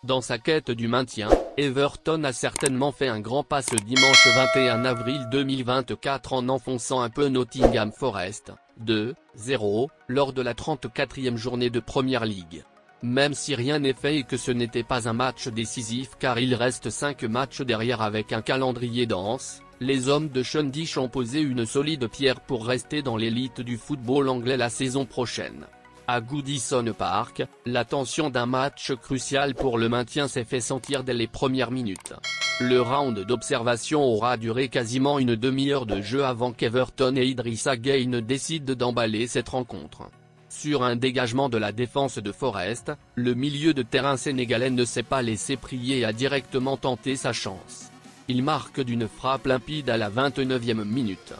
Dans sa quête du maintien, Everton a certainement fait un grand pas ce dimanche 21 avril 2024 en enfonçant un peu Nottingham Forest, 2-0, lors de la 34e journée de Premier League. Même si rien n'est fait et que ce n'était pas un match décisif car il reste 5 matchs derrière avec un calendrier dense, les hommes de Sean Dyche ont posé une solide pierre pour rester dans l'élite du football anglais la saison prochaine. À Goodison Park, la tension d'un match crucial pour le maintien s'est fait sentir dès les premières minutes. Le round d'observation aura duré quasiment une demi-heure de jeu avant qu'Everton et Idrissa Gueye ne décident d'emballer cette rencontre. Sur un dégagement de la défense de Forest, le milieu de terrain sénégalais ne s'est pas laissé prier et a directement tenté sa chance. Il marque d'une frappe limpide à la 29e minute.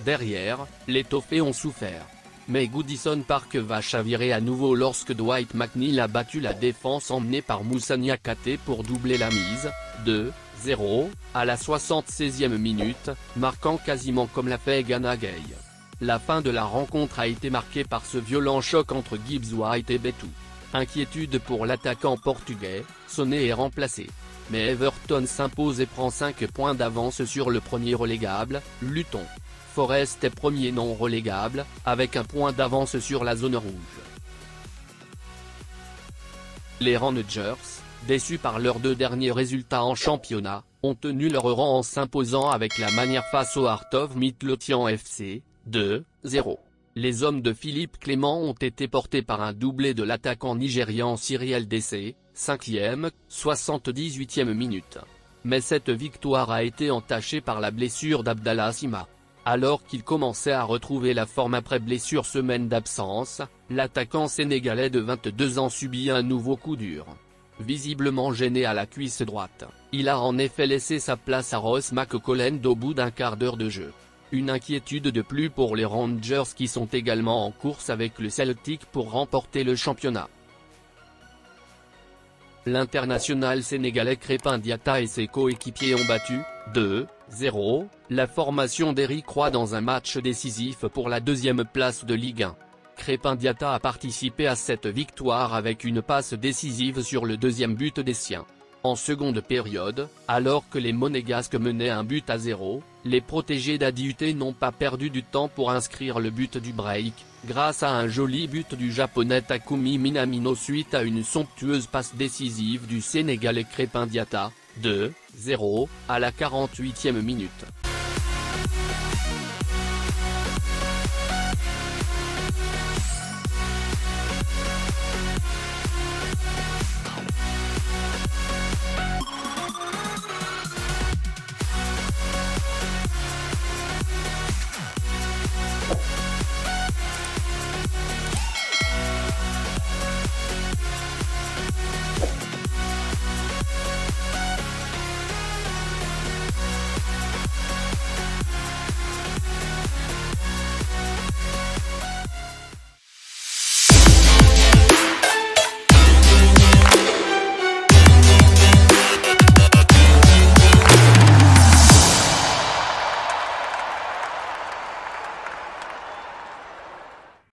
Derrière, les Toffees ont souffert. Mais Goodison Park va chavirer à nouveau lorsque Dwight McNeil a battu la défense emmenée par Moussa Niakhaté pour doubler la mise, 2-0, à la 76e minute, marquant quasiment comme l'a fait Gana Gueye. La fin de la rencontre a été marquée par ce violent choc entre Gibbs White et Betou. Inquiétude pour l'attaquant portugais, Soné est remplacé. Mais Everton s'impose et prend 5 points d'avance sur le premier relégable, Luton. Forest est premier non relégable, avec un point d'avance sur la zone rouge. Les Rangers, déçus par leurs 2 derniers résultats en championnat, ont tenu leur rang en s'imposant avec la manière face au Heart of Midlothian FC, 2-0. Les hommes de Philippe Clement ont été portés par un doublé de l'attaquant nigérian Cyriel Dessé, 5e, 78e minute. Mais cette victoire a été entachée par la blessure d'Abdallah Sima. Alors qu'il commençait à retrouver la forme après plusieurs semaines d'absence, l'attaquant sénégalais de 22 ans subit un nouveau coup dur. Visiblement gêné à la cuisse droite, il a en effet laissé sa place à Ross McCaulland au bout d'un quart d'heure de jeu. Une inquiétude de plus pour les Rangers qui sont également en course avec le Celtic pour remporter le championnat. L'international sénégalais Crépin Diatta et ses coéquipiers ont battu, 2-0, la formation d'Eric Roy dans un match décisif pour la 2e place de Ligue 1. Crépin Diatta a participé à cette victoire avec une passe décisive sur le 2e but des siens. En seconde période, alors que les Monégasques menaient 1-0, les protégés d'Adiuté n'ont pas perdu du temps pour inscrire le but du break, grâce à un joli but du japonais Takumi Minamino suite à une somptueuse passe décisive du Sénégalais Crépin Diatta, 2-0, à la 48e minute.